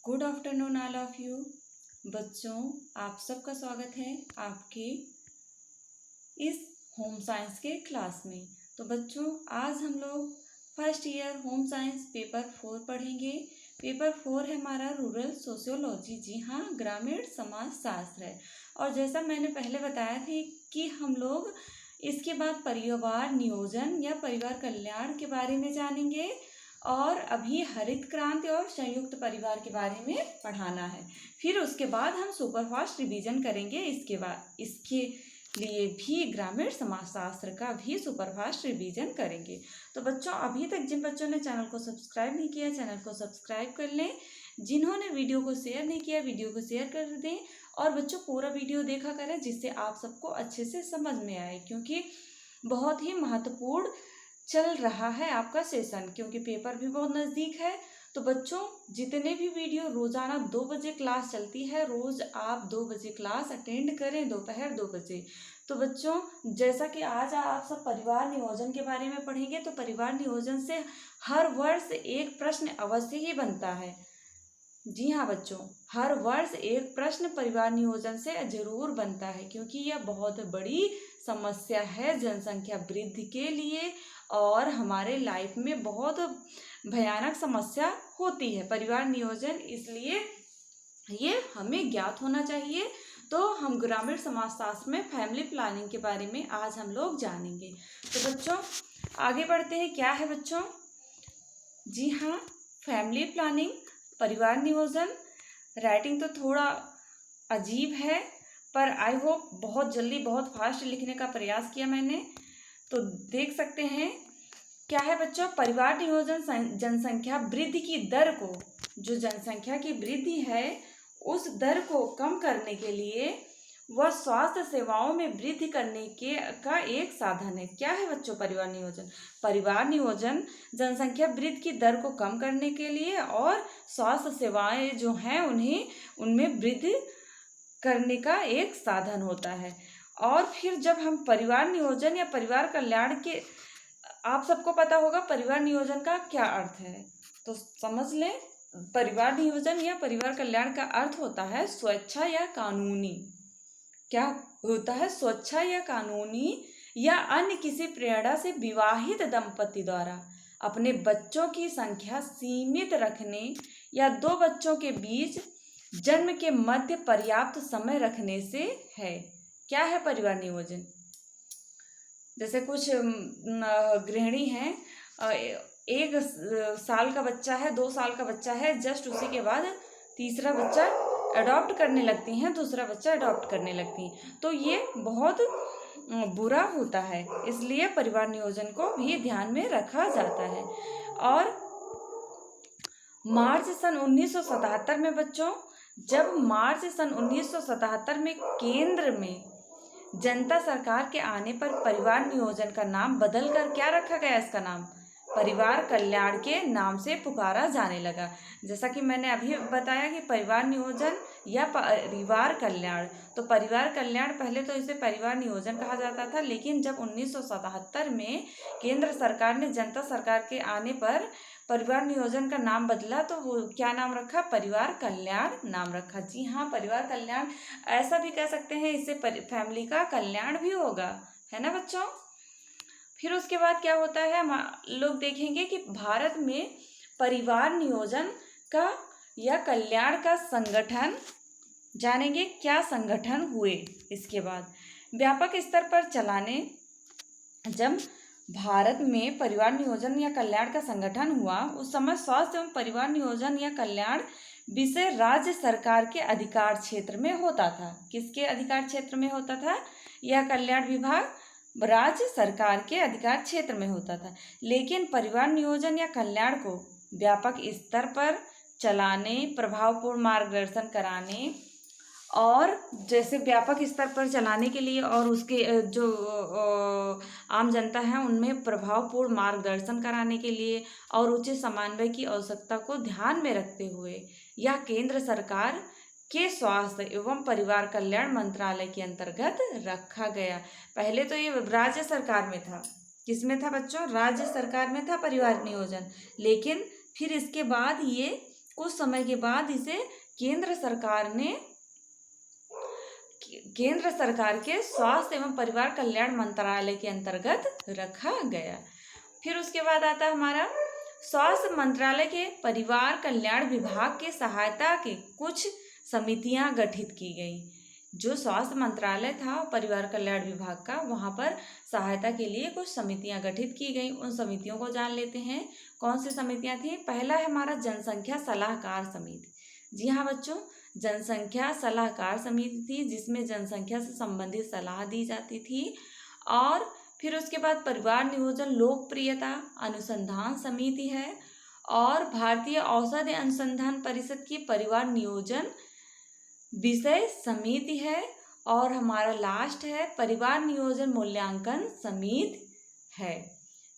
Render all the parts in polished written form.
Good afternoon all of you. बच्चों, आप सबका स्वागत है आपके इस होम साइंस के क्लास में। तो बच्चों, आज हम लोग first year home science paper 4 पढ़ेंगे। पेपर 4 है हमारा रूरल सोशियोलॉजी। जी हाँ, ग्रामीण समाज शास्त्र है। और जैसा मैंने पहले बताया थी कि हम लोग इसके बाद परिवार नियोजन या परिवार कल्याण के बारे में जानेंगे, और अभी हरित क्रांति और संयुक्त परिवार के बारे में पढ़ाना है। फिर उसके बाद हम सुपरफास्ट रिवीजन करेंगे। इसके लिए भी ग्रामीण समाजशास्त्र का भी सुपरफास्ट रिवीजन करेंगे। तो बच्चों, अभी तक जिन बच्चों ने चैनल को सब्सक्राइब नहीं किया, चैनल को सब्सक्राइब कर लें। जिन्होंने वीडियो को शेयर नहीं किया, वीडियो को शेयर कर दें। और बच्चों, पूरा वीडियो देखा करें जिससे आप सबको अच्छे से समझ में आए, क्योंकि बहुत ही महत्वपूर्ण चल रहा है आपका सेशन, क्योंकि पेपर भी बहुत नज़दीक है। तो बच्चों, जितने भी वीडियो रोज़ाना 2 बजे क्लास चलती है, रोज़ आप 2 बजे क्लास अटेंड करें, दोपहर 2 बजे। तो बच्चों, जैसा कि आज आप सब परिवार नियोजन के बारे में पढ़ेंगे, तो परिवार नियोजन से हर वर्ष एक प्रश्न अवश्य ही बनता है। जी हाँ बच्चों, हर वर्ष एक प्रश्न परिवार नियोजन से जरूर बनता है, क्योंकि यह बहुत बड़ी समस्या है जनसंख्या वृद्धि के लिए, और हमारे लाइफ में बहुत भयानक समस्या होती है परिवार नियोजन, इसलिए ये हमें ज्ञात होना चाहिए। तो हम ग्रामीण समाजशास्त्र में फैमिली प्लानिंग के बारे में आज हम लोग जानेंगे। तो बच्चों, आगे बढ़ते हैं। क्या है बच्चों? जी हाँ, फैमिली प्लानिंग, परिवार नियोजन। राइटिंग तो थोड़ा अजीब है, पर आई होप बहुत जल्दी बहुत फास्ट लिखने का प्रयास किया मैंने। तो देख सकते हैं क्या है बच्चों। परिवार नियोजन जनसंख्या वृद्धि की दर को, जो जनसंख्या की वृद्धि है उस दर को कम करने के लिए वह स्वास्थ्य सेवाओं में वृद्धि करने का एक साधन है। क्या है बच्चों परिवार नियोजन? परिवार नियोजन जनसंख्या वृद्धि की दर को कम करने के लिए और स्वास्थ्य सेवाएं जो हैं उनमें वृद्धि करने का एक साधन होता है। और फिर जब हम परिवार नियोजन या परिवार कल्याण के, आप सबको पता होगा परिवार नियोजन का क्या अर्थ है, तो समझ लें। परिवार नियोजन या परिवार कल्याण का अर्थ होता है स्वेच्छा या कानूनी। क्या होता है? स्वेच्छा या कानूनी या अन्य किसी प्रेरणा से विवाहित दंपति द्वारा अपने बच्चों की संख्या सीमित रखने या 2 बच्चों के बीच जन्म के मध्य पर्याप्त समय रखने से है। क्या है परिवार नियोजन? जैसे कुछ गृहिणी हैं, 1 साल का बच्चा है, 2 साल का बच्चा है, जस्ट उसी के बाद तीसरा बच्चा अडॉप्ट करने लगती हैं, दूसरा बच्चा अडॉप्ट करने लगती हैं। तो ये बहुत बुरा होता है, इसलिए परिवार नियोजन को भी ध्यान में रखा जाता है। और मार्च सन 1977 में बच्चों, जब मार्च सन 1977 में केंद्र में जनता सरकार के आने पर परिवार नियोजन का नाम बदलकर क्या रखा गया? इसका नाम परिवार कल्याण के नाम से पुकारा जाने लगा। जैसा कि मैंने अभी बताया कि परिवार नियोजन या परिवार कल्याण, तो परिवार कल्याण पहले तो इसे परिवार नियोजन कहा जाता था, लेकिन जब 1977 में केंद्र सरकार ने जनता सरकार के आने पर परिवार नियोजन का नाम बदला, तो वो क्या नाम रखा? परिवार कल्याण नाम रखा। जी हाँ, परिवार कल्याण, ऐसा भी कह सकते हैं इससे फैमिली का कल्याण भी होगा, है ना बच्चों। फिर उसके बाद क्या होता है, हम लोग देखेंगे कि भारत में परिवार नियोजन का या कल्याण का संगठन जानेंगे। क्या संगठन हुए इसके बाद व्यापक स्तर पर चलाने। जब भारत में परिवार नियोजन या कल्याण का संगठन हुआ, उस समय स्वास्थ्य एवं परिवार नियोजन या कल्याण विषय राज्य सरकार के अधिकार क्षेत्र में होता था। किसके अधिकार क्षेत्र में होता था? यह कल्याण विभाग राज्य सरकार के अधिकार क्षेत्र में होता था। लेकिन परिवार नियोजन या कल्याण को व्यापक स्तर पर चलाने, प्रभावपूर्ण मार्गदर्शन कराने, और जैसे व्यापक स्तर पर चलाने के लिए और उसके जो आम जनता है उनमें प्रभावपूर्ण मार्गदर्शन कराने के लिए और उचित समन्वय की आवश्यकता को ध्यान में रखते हुए यह केंद्र सरकार के स्वास्थ्य एवं परिवार कल्याण मंत्रालय के अंतर्गत रखा गया। पहले तो ये राज्य सरकार में था। किसमें था बच्चों? राज्य सरकार में था परिवार नियोजन। लेकिन फिर इसके बाद ये कुछ समय के बाद इसे केंद्र सरकार के स्वास्थ्य एवं परिवार कल्याण मंत्रालय के अंतर्गत रखा गया। फिर उसके बाद आता है हमारा स्वास्थ्य मंत्रालय के परिवार कल्याण विभाग के सहायता के कुछ समितियां गठित की गई। जो स्वास्थ्य मंत्रालय था परिवार कल्याण विभाग का, वहाँ पर सहायता के लिए कुछ समितियां गठित की गई। उन समितियों को जान लेते हैं। कौन सी समितियां थी? पहला है हमारा जनसंख्या सलाहकार समिति। जी हाँ बच्चों, जनसंख्या सलाहकार समिति थी, जिसमें जनसंख्या से संबंधित सलाह दी जाती थी। और फिर उसके बाद परिवार नियोजन लोकप्रियता अनुसंधान समिति है, और भारतीय औषधि अनुसंधान परिषद की परिवार नियोजन विषय समिति है, और हमारा लास्ट है परिवार नियोजन मूल्यांकन समिति है।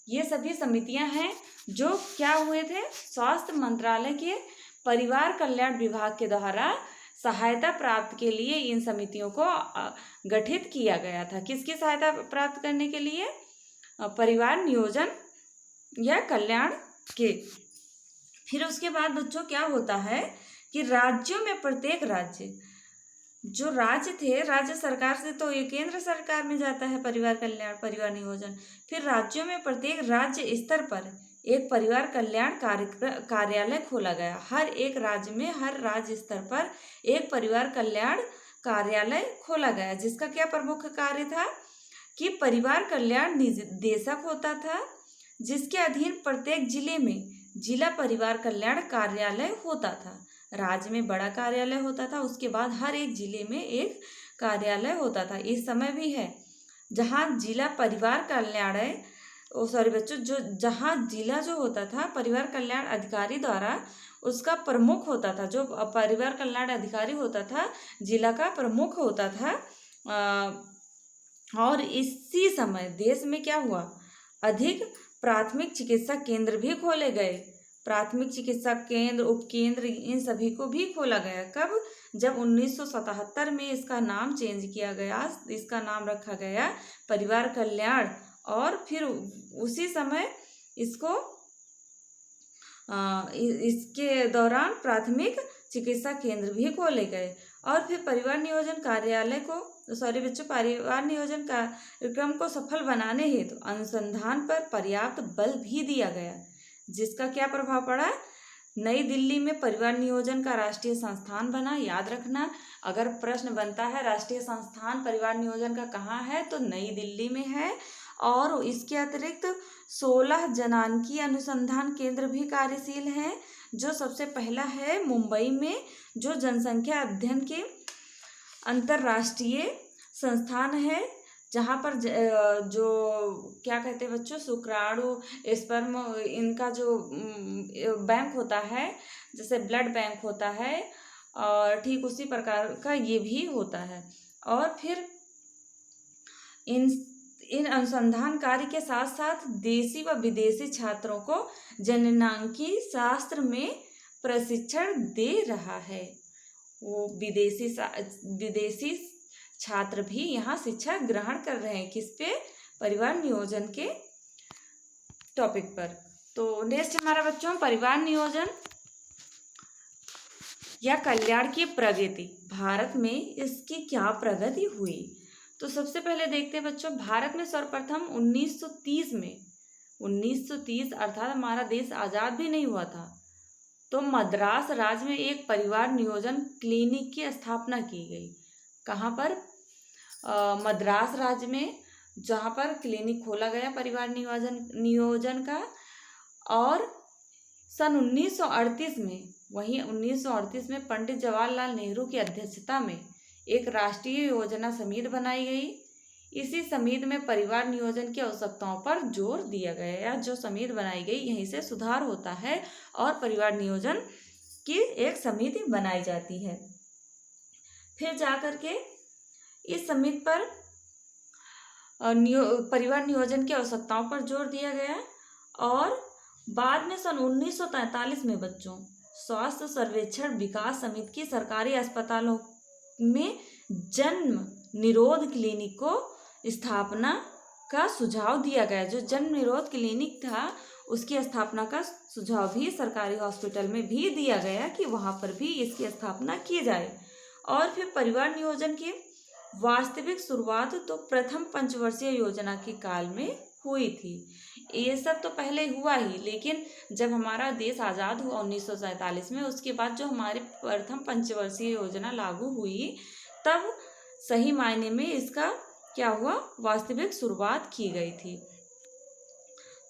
ये सभी समितियां हैं जो क्या हुए थे? स्वास्थ्य मंत्रालय के परिवार कल्याण विभाग के द्वारा सहायता प्राप्त के लिए इन समितियों को गठित किया गया था। किसकी सहायता प्राप्त करने के लिए? परिवार नियोजन या कल्याण के। फिर उसके बाद बच्चों क्या होता है कि राज्यों में प्रत्येक राज्य, जो राज्य थे, राज्य सरकार से तो ये केंद्र सरकार में जाता है परिवार कल्याण परिवार नियोजन। फिर राज्यों में प्रत्येक राज्य स्तर पर एक परिवार कल्याण कार्यालय खोला गया। हर एक राज्य में हर राज्य स्तर पर एक परिवार कल्याण कार्यालय खोला गया, जिसका क्या प्रमुख कार्य था कि परिवार कल्याण निदेशक होता था, जिसके अधीन प्रत्येक जिले में जिला परिवार कल्याण कार्यालय होता था। राज्य में बड़ा कार्यालय होता था, उसके बाद हर एक जिले में एक कार्यालय होता था। इस समय भी है जहाँ जिला परिवार कल्याण जहाँ जिला जो होता था परिवार कल्याण अधिकारी द्वारा, उसका प्रमुख होता था। जो परिवार कल्याण अधिकारी होता था जिला का प्रमुख होता था। और इसी समय देश में क्या हुआ? अधिक प्राथमिक चिकित्सा केंद्र भी खोले गए। प्राथमिक चिकित्सा केंद्र, उपकेंद्र, इन सभी को भी खोला गया। कब? जब 1977 में इसका नाम चेंज किया गया, इसका नाम रखा गया परिवार कल्याण। और फिर उसी समय इसको इसके दौरान प्राथमिक चिकित्सा केंद्र भी खोले गए। और फिर परिवार नियोजन परिवार नियोजन कार्यक्रम को सफल बनाने हेतु अनुसंधान पर पर्याप्त बल भी दिया गया, जिसका क्या प्रभाव पड़ा? नई दिल्ली में परिवार नियोजन का राष्ट्रीय संस्थान बना। याद रखना, अगर प्रश्न बनता है राष्ट्रीय संस्थान परिवार नियोजन का कहाँ है, तो नई दिल्ली में है। और इसके अतिरिक्त 16 जनानकी अनुसंधान केंद्र भी कार्यशील हैं, जो सबसे पहला है मुंबई में, जो जनसंख्या अध्ययन के अंतर्राष्ट्रीय संस्थान है, जहाँ पर जो क्या कहते हैं बच्चों, शुक्राणु, स्पर्म, इनका जो बैंक होता है, जैसे ब्लड बैंक होता है, और ठीक उसी प्रकार का ये भी होता है। और फिर इन अनुसंधान कार्य के साथ साथ देशी व विदेशी छात्रों को जननांकी शास्त्र में प्रशिक्षण दे रहा है। वो विदेशी छात्र भी यहाँ शिक्षा ग्रहण कर रहे हैं। किस पे? परिवार नियोजन के टॉपिक पर। तो नेक्स्ट हमारा बच्चों परिवार नियोजन या कल्याण की प्रगति, भारत में इसकी क्या प्रगति हुई। तो सबसे पहले देखते हैं बच्चों, भारत में सर्वप्रथम 1930 अर्थात हमारा देश आज़ाद भी नहीं हुआ था, तो मद्रास राज्य में एक परिवार नियोजन क्लिनिक की स्थापना की गई। कहाँ पर? मद्रास राज्य में, जहाँ पर क्लिनिक खोला गया परिवार नियोजन का। और सन 1938 में पंडित जवाहरलाल नेहरू की अध्यक्षता में एक राष्ट्रीय योजना समिति बनाई गई। इसी समिति में परिवार नियोजन की आवश्यकताओं पर जोर दिया गया, या जो समिति बनाई गई यहीं से सुधार होता है और परिवार नियोजन की एक समिति बनाई जाती है। फिर जाकर के इस समिति पर परिवार नियोजन की आवश्यकताओं पर जोर दिया गया। और बाद में सन 1943 में बच्चों स्वास्थ्य सर्वेक्षण विकास समिति की सरकारी अस्पतालों में जन्म निरोध क्लिनिक को स्थापना का सुझाव दिया गया। जो जन्म निरोध क्लिनिक था उसकी स्थापना का सुझाव भी सरकारी हॉस्पिटल में भी दिया गया कि वहाँ पर भी इसकी स्थापना की जाए। और फिर परिवार नियोजन की वास्तविक शुरुआत तो प्रथम पंचवर्षीय योजना के काल में हुई थी। ये सब तो पहले हुआ ही, लेकिन जब हमारा देश आज़ाद हुआ 1947 में, उसके बाद जो हमारी प्रथम पंचवर्षीय योजना लागू हुई, तब सही मायने में इसका क्या हुआ, वास्तविक शुरुआत की गई थी।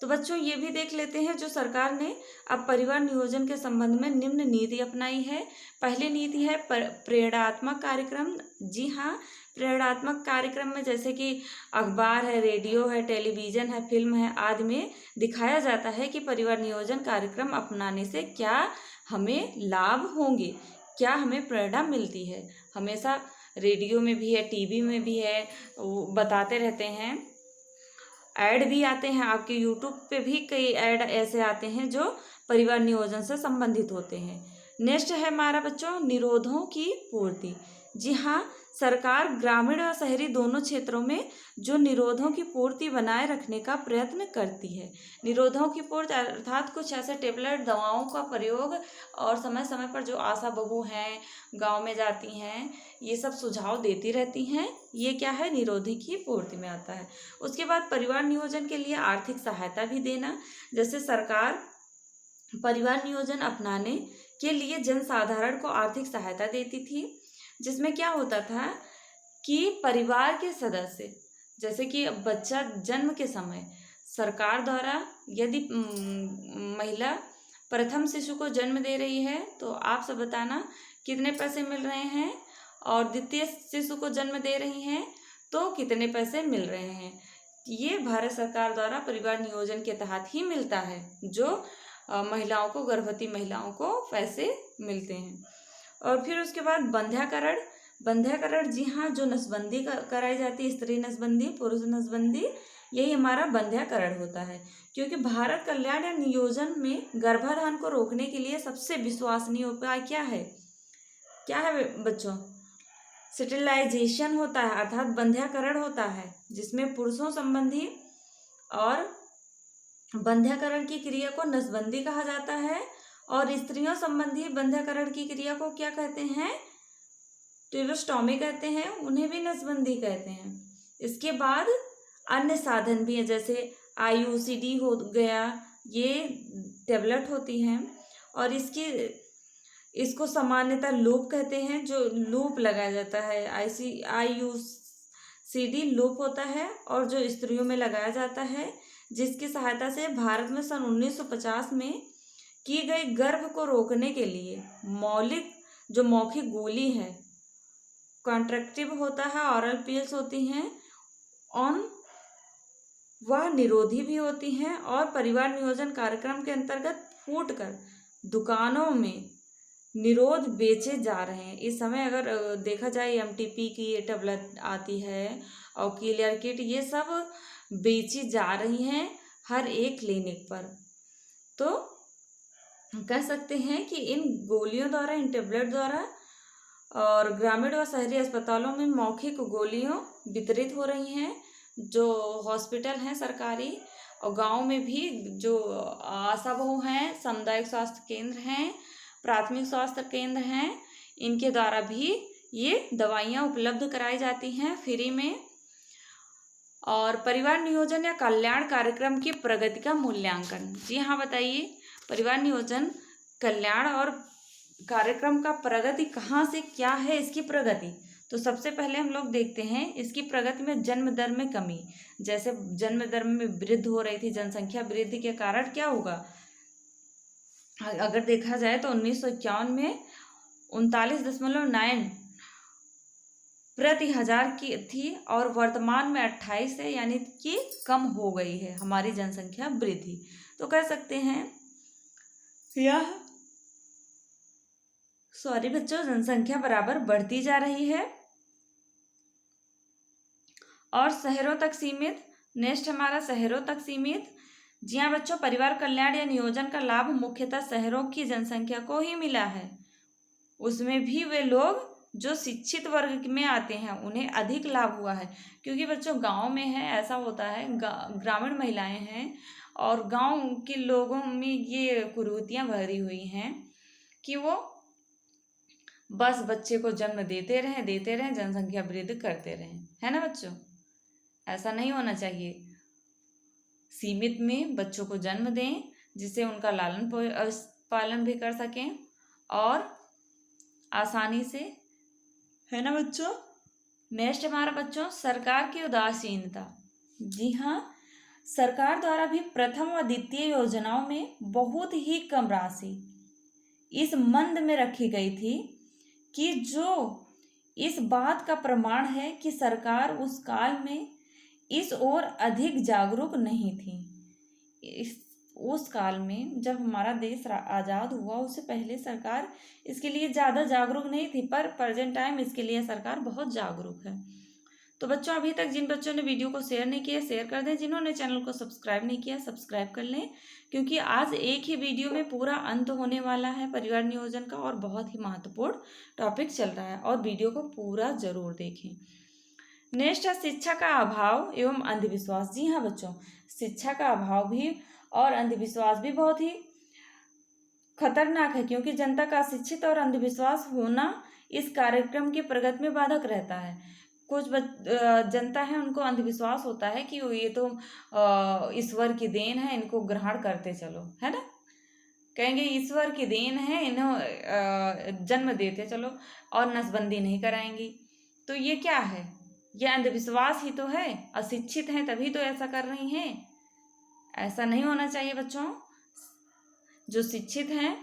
तो बच्चों ये भी देख लेते हैं जो सरकार ने अब परिवार नियोजन के संबंध में निम्न नीति अपनाई है। पहली नीति है प्रेरणात्मक कार्यक्रम। जी हाँ, प्रेरणात्मक कार्यक्रम में जैसे कि अखबार है, रेडियो है, टेलीविज़न है, फिल्म है आदि में दिखाया जाता है कि परिवार नियोजन कार्यक्रम अपनाने से क्या हमें लाभ होंगे, क्या हमें प्रेरणा मिलती है। हमेशा रेडियो में भी है, टीवी में भी है, वो बताते रहते हैं, ऐड भी आते हैं, आपके यूट्यूब पे भी कई ऐड ऐसे आते हैं जो परिवार नियोजन से संबंधित होते हैं। नेक्स्ट है हमारा बच्चों निरोधों की पूर्ति। जी हाँ, सरकार ग्रामीण और शहरी दोनों क्षेत्रों में जो निरोधों की पूर्ति बनाए रखने का प्रयत्न करती है। निरोधों की पूर्ति अर्थात कुछ ऐसे टेबलेट दवाओं का प्रयोग, और समय समय पर जो आशा बहू हैं गांव में जाती हैं, ये सब सुझाव देती रहती हैं। ये क्या है, निरोधी की पूर्ति में आता है। उसके बाद परिवार नियोजन के लिए आर्थिक सहायता भी देना। जैसे सरकार परिवार नियोजन अपनाने के लिए जनसाधारण को आर्थिक सहायता देती थी, जिसमें क्या होता था कि परिवार के सदस्य, जैसे कि बच्चा जन्म के समय सरकार द्वारा यदि महिला प्रथम शिशु को जन्म दे रही है तो आप सब बताना कितने पैसे मिल रहे हैं, और द्वितीय शिशु को जन्म दे रही हैं तो कितने पैसे मिल रहे हैं। ये भारत सरकार द्वारा परिवार नियोजन के तहत ही मिलता है, जो महिलाओं को, गर्भवती महिलाओं को पैसे मिलते हैं। और फिर उसके बाद बंध्याकरण। बंध्याकरण, जी हाँ, जो नसबंदी कराई जाती है, स्त्री नसबंदी, पुरुष नसबंदी, यही हमारा बंध्याकरण होता है। क्योंकि भारत कल्याण या नियोजन में गर्भाधान को रोकने के लिए सबसे विश्वसनीय उपाय क्या है, क्या है बच्चों, स्टेरिलाइजेशन होता है, अर्थात बंध्याकरण होता है, जिसमें पुरुषों संबंधी और बंध्याकरण की क्रिया को नसबंदी कहा जाता है, और स्त्रियों संबंधी बंध्याकरण की क्रिया को क्या कहते हैं, ट्यूबोस्टॉमी कहते हैं, उन्हें भी नसबंदी कहते हैं। इसके बाद अन्य साधन भी हैं, जैसे IUCD हो गया, ये टेबलेट होती हैं, और इसको सामान्यतः लूप कहते हैं, जो लूप लगाया जाता है। IUCD लूप होता है, और जो स्त्रियों में लगाया जाता है, जिसकी सहायता से भारत में सन 1950 में की गई गर्भ को रोकने के लिए मौखिक गोली है, कॉन्ट्रैक्टिव होता है, ऑरल पिल्स होती हैं, वह निरोधी भी होती हैं, और परिवार नियोजन कार्यक्रम के अंतर्गत फूटकर दुकानों में निरोध बेचे जा रहे हैं। इस समय अगर देखा जाए MTP की ये टेबलेट आती है और क्लियर किट, ये सब बेची जा रही हैं हर एक क्लिनिक पर। तो कह सकते हैं कि इन गोलियों द्वारा, इन टेबलेट द्वारा, और ग्रामीण व शहरी अस्पतालों में मौखिक गोलियां वितरित हो रही हैं। जो हॉस्पिटल हैं सरकारी, और गांव में भी जो आशा बहू हैं, सामुदायिक स्वास्थ्य केंद्र हैं, प्राथमिक स्वास्थ्य केंद्र हैं, इनके द्वारा भी ये दवाइयाँ उपलब्ध कराई जाती हैं फ्री में। और परिवार नियोजन या कल्याण कार्यक्रम की प्रगति का मूल्यांकन। जी हाँ, बताइए, परिवार नियोजन कल्याण और कार्यक्रम का प्रगति कहाँ से क्या है इसकी प्रगति। तो सबसे पहले हम लोग देखते हैं इसकी प्रगति में जन्म दर में कमी। जैसे जन्म दर में वृद्धि हो रही थी, जनसंख्या वृद्धि के कारण क्या होगा, अगर देखा जाए तो 1951 में 39.9 प्रति हजार की थी, और वर्तमान में 28 है, यानी कि कम हो गई है हमारी जनसंख्या वृद्धि। तो कह सकते हैं यह बच्चों, जनसंख्या बराबर बढ़ती जा रही है। और शहरों तक सीमित। नेक्स्ट हमारा शहरों तक सीमित। जी हाँ बच्चों, परिवार कल्याण या नियोजन का लाभ मुख्यतः शहरों की जनसंख्या को ही मिला है। उसमें भी वे लोग जो शिक्षित वर्ग में आते हैं उन्हें अधिक लाभ हुआ है, क्योंकि बच्चों गांव में है, ऐसा होता है, ग्रामीण महिलाएं हैं और गांव के लोगों में ये कुरीतियां भरी हुई हैं कि वो बस बच्चे को जन्म देते रहें, जनसंख्या वृद्धि करते रहें, है ना बच्चों। ऐसा नहीं होना चाहिए। सीमित में बच्चों को जन्म दें जिससे उनका लालन पालन भी कर सकें और आसानी से, है ना बच्चों। नेक्स्ट हमारा बच्चों सरकार की उदासीनता। जी हाँ, सरकार द्वारा भी प्रथम व द्वितीय योजनाओं में बहुत ही कम राशि इस मंद में रखी गई थी कि जो इस बात का प्रमाण है कि सरकार उस काल में इस ओर अधिक जागरूक नहीं थी। उस काल में जब हमारा देश आज़ाद हुआ उससे पहले सरकार इसके लिए ज़्यादा जागरूक नहीं थी, पर प्रेजेंट टाइम इसके लिए सरकार बहुत जागरूक है। तो बच्चों अभी तक जिन बच्चों ने वीडियो को शेयर नहीं किया शेयर कर दें, जिन्होंने चैनल को सब्सक्राइब नहीं किया सब्सक्राइब कर लें, क्योंकि आज एक ही वीडियो में पूरा अंत होने वाला है परिवार नियोजन का और बहुत ही महत्वपूर्ण टॉपिक चल रहा है, और वीडियो को पूरा जरूर देखें। नेक्स्ट है शिक्षा का अभाव एवं अंधविश्वास। जी हाँ बच्चों, शिक्षा का अभाव भी और अंधविश्वास भी बहुत ही खतरनाक है, क्योंकि जनता का अशिक्षित और अंधविश्वास होना इस कार्यक्रम की प्रगति में बाधक रहता है। कुछ जनता है उनको अंधविश्वास होता है कि ये तो ईश्वर की देन है, इनको ग्रहण करते चलो, है ना। कहेंगे ईश्वर की देन है, इन्हें जन्म देते चलो और नसबंदी नहीं कराएंगी। तो ये क्या है, ये अंधविश्वास ही तो है। अशिक्षित हैं तभी तो ऐसा कर रही हैं, ऐसा नहीं होना चाहिए बच्चों। जो शिक्षित हैं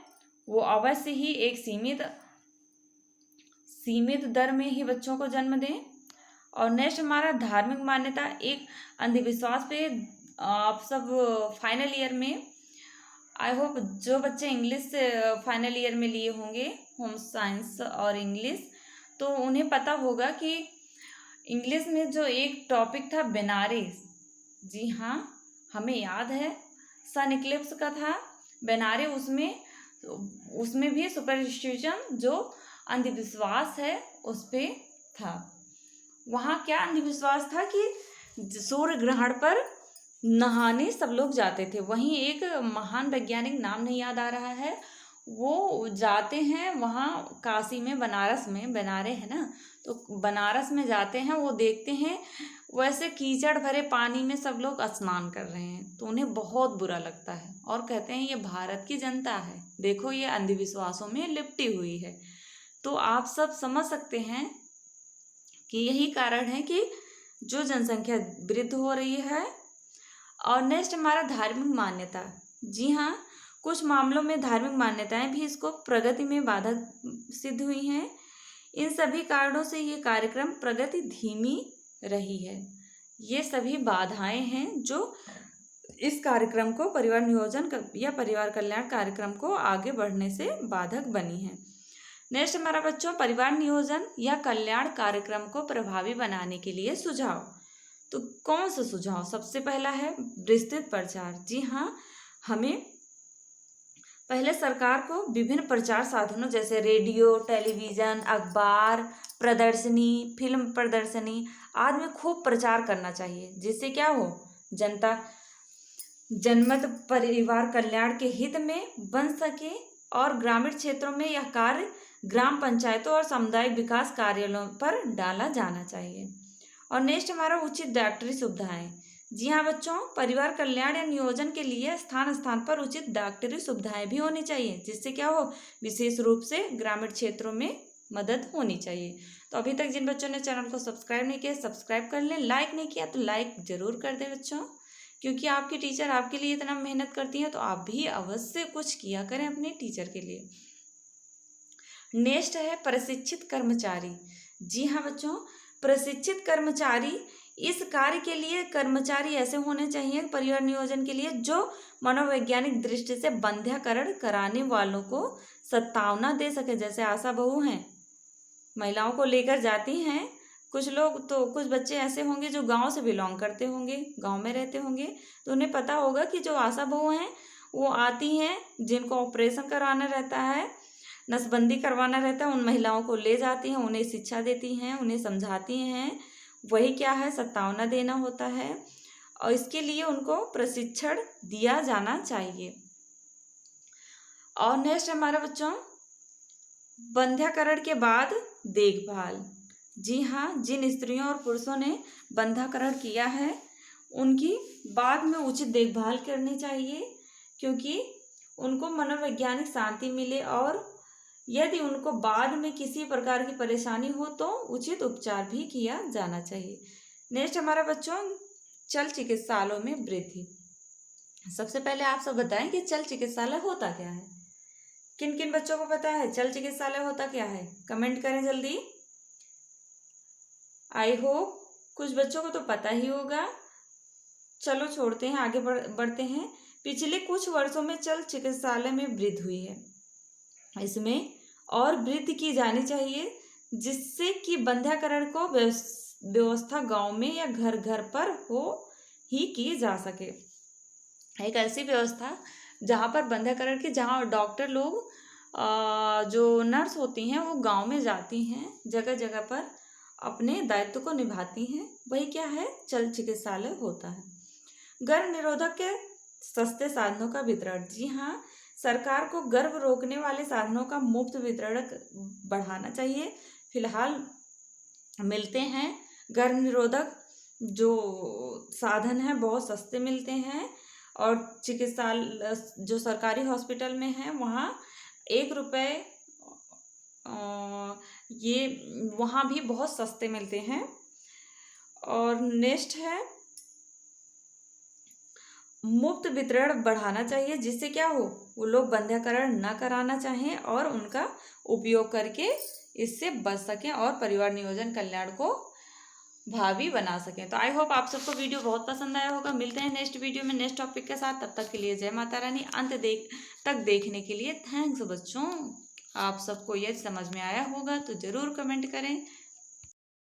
वो अवश्य ही एक सीमित दर में ही बच्चों को जन्म दें। और नेक्स्ट हमारा धार्मिक मान्यता एक अंधविश्वास पे आप सब फाइनल ईयर में, आई होप जो बच्चे इंग्लिश फाइनल ईयर में लिए होंगे होम साइंस और इंग्लिश, तो उन्हें पता होगा कि इंग्लिश में जो एक टॉपिक था बेनारस, जी हाँ हमें याद है सन इक्लिप्स का था बेनारस, उसमें भी सुपरस्टिशन जो अंधविश्वास है उस पे था। वहाँ क्या अंधविश्वास था कि सूर्य ग्रहण पर नहाने सब लोग जाते थे। वहीं एक महान वैज्ञानिक, नाम नहीं याद आ रहा है, वो जाते हैं वहाँ काशी में, बनारस है ना, तो बनारस में जाते हैं, वो देखते हैं वैसे कीचड़ भरे पानी में सब लोग स्नान कर रहे हैं, तो उन्हें बहुत बुरा लगता है और कहते हैं ये भारत की जनता है, देखो ये अंधविश्वासों में लिपटी हुई है। तो आप सब समझ सकते हैं कि यही कारण है कि जो जनसंख्या वृद्धि हो रही है। और नेक्स्ट हमारा धार्मिक मान्यता। जी हाँ, कुछ मामलों में धार्मिक मान्यताएं भी इसको प्रगति में बाधा सिद्ध हुई हैं। इन सभी कारणों से ये कार्यक्रम प्रगति धीमी रही है। ये सभी बाधाएं हैं जो इस कार्यक्रम को, परिवार नियोजन या परिवार कल्याण कार्यक्रम को आगे बढ़ने से बाधक बनी है। नेक्स्ट हमारा बच्चों परिवार नियोजन या कल्याण कार्यक्रम को प्रभावी बनाने के लिए सुझाव। तो कौन सा सुझाव? सबसे पहला है विस्तृत प्रचार। जी हाँ, हमें पहले सरकार को विभिन्न प्रचार साधनों जैसे रेडियो, टेलीविज़न, अखबार, प्रदर्शनी, फिल्म प्रदर्शनी आदि में खूब प्रचार करना चाहिए, जिससे क्या हो, जनता जनमत परिवार कल्याण के हित में बन सके। और ग्रामीण क्षेत्रों में यह कार्य ग्राम पंचायतों और सामुदायिक विकास कार्यालयों पर डाला जाना चाहिए। और नेक्स्ट हमारा उचित डॉक्टरी सुविधाएं। जी हाँ बच्चों, परिवार कल्याण या नियोजन के लिए स्थान स्थान पर उचित डॉक्टरी सुविधाएं भी होनी चाहिए, जिससे क्या हो, विशेष रूप से ग्रामीण क्षेत्रों में मदद होनी चाहिए। तो अभी तक जिन बच्चों ने चैनल को सब्सक्राइब नहीं किया सब्सक्राइब कर लें, लाइक नहीं किया तो लाइक जरूर कर दें बच्चों, क्योंकि आपकी टीचर आपके लिए इतना मेहनत करती हैं, तो आप भी अवश्य कुछ किया करें अपने टीचर के लिए। नेक्स्ट है प्रशिक्षित कर्मचारी। जी हाँ बच्चों, प्रशिक्षित कर्मचारी, इस कार्य के लिए कर्मचारी ऐसे होने चाहिए परिवार नियोजन के लिए जो मनोवैज्ञानिक दृष्टि से बंध्याकरण कराने वालों को सत्तावना दे सके। जैसे आशा बहू हैं, महिलाओं को लेकर जाती हैं। कुछ लोग तो, कुछ बच्चे ऐसे होंगे जो गांव से बिलोंग करते होंगे, गांव में रहते होंगे, तो उन्हें पता होगा कि जो आशा बहू हैं वो आती हैं, जिनको ऑपरेशन करवाना रहता है, नसबंदी करवाना रहता है, उन महिलाओं को ले जाती हैं, उन्हें शिक्षा देती हैं, उन्हें समझाती हैं, वही क्या है, सत्तावना देना होता है। और इसके लिए उनको प्रशिक्षण दिया जाना चाहिए। और नेक्स्ट हमारा बच्चों, बंध्याकरण के बाद देखभाल। जी हाँ, जिन स्त्रियों और पुरुषों ने बंध्याकरण किया है उनकी बाद में उचित देखभाल करनी चाहिए, क्योंकि उनको मनोवैज्ञानिक शांति मिले और यदि उनको बाद में किसी प्रकार की परेशानी हो तो उचित उपचार भी किया जाना चाहिए। नेक्स्ट हमारा बच्चों, चल चिकित्सालयों में वृद्धि। सबसे पहले आप सब बताएं कि चल चिकित्सालय होता क्या है। किन किन बच्चों को पता है चल चिकित्सालय होता क्या है? कमेंट करें जल्दी। आई होप कुछ बच्चों को तो पता ही होगा। चलो छोड़ते हैं, आगे बढ़ते हैं। पिछले कुछ वर्षों में चल चिकित्सालय में वृद्धि हुई है। इसमें और वृद्धि की जानी चाहिए, जिससे कि बंध्याकरण को व्यवस्था गांव में या घर घर पर हो ही की जा सके। एक ऐसी व्यवस्था जहां पर बंध्याकरण की, जहां डॉक्टर लोग जो नर्स होती हैं वो गांव में जाती हैं, जगह जगह पर अपने दायित्व को निभाती हैं, वही क्या है, चल चिकित्सालय होता है। गर्भ निरोधक के सस्ते साधनों का वितरण। जी हाँ, सरकार को गर्भ रोकने वाले साधनों का मुफ्त वितरण बढ़ाना चाहिए। फिलहाल मिलते हैं गर्भ निरोधक जो साधन है बहुत सस्ते मिलते हैं, और चिकित्सालय जो सरकारी हॉस्पिटल में है वहाँ 1 रुपये ये वहाँ भी बहुत सस्ते मिलते हैं। और नेक्स्ट है मुफ्त वितरण बढ़ाना चाहिए, जिससे क्या हो, वो लोग बंध्याकरण न कराना चाहें और उनका उपयोग करके इससे बच सकें और परिवार नियोजन कल्याण को भावी बना सकें। तो आई होप आप सबको वीडियो बहुत पसंद आया होगा। मिलते हैं नेक्स्ट वीडियो में नेक्स्ट टॉपिक के साथ। तब तक के लिए जय माता रानी। अंत तक देखने के लिए थैंक्स बच्चों। आप सबको यदि समझ में आया होगा तो ज़रूर कमेंट करें।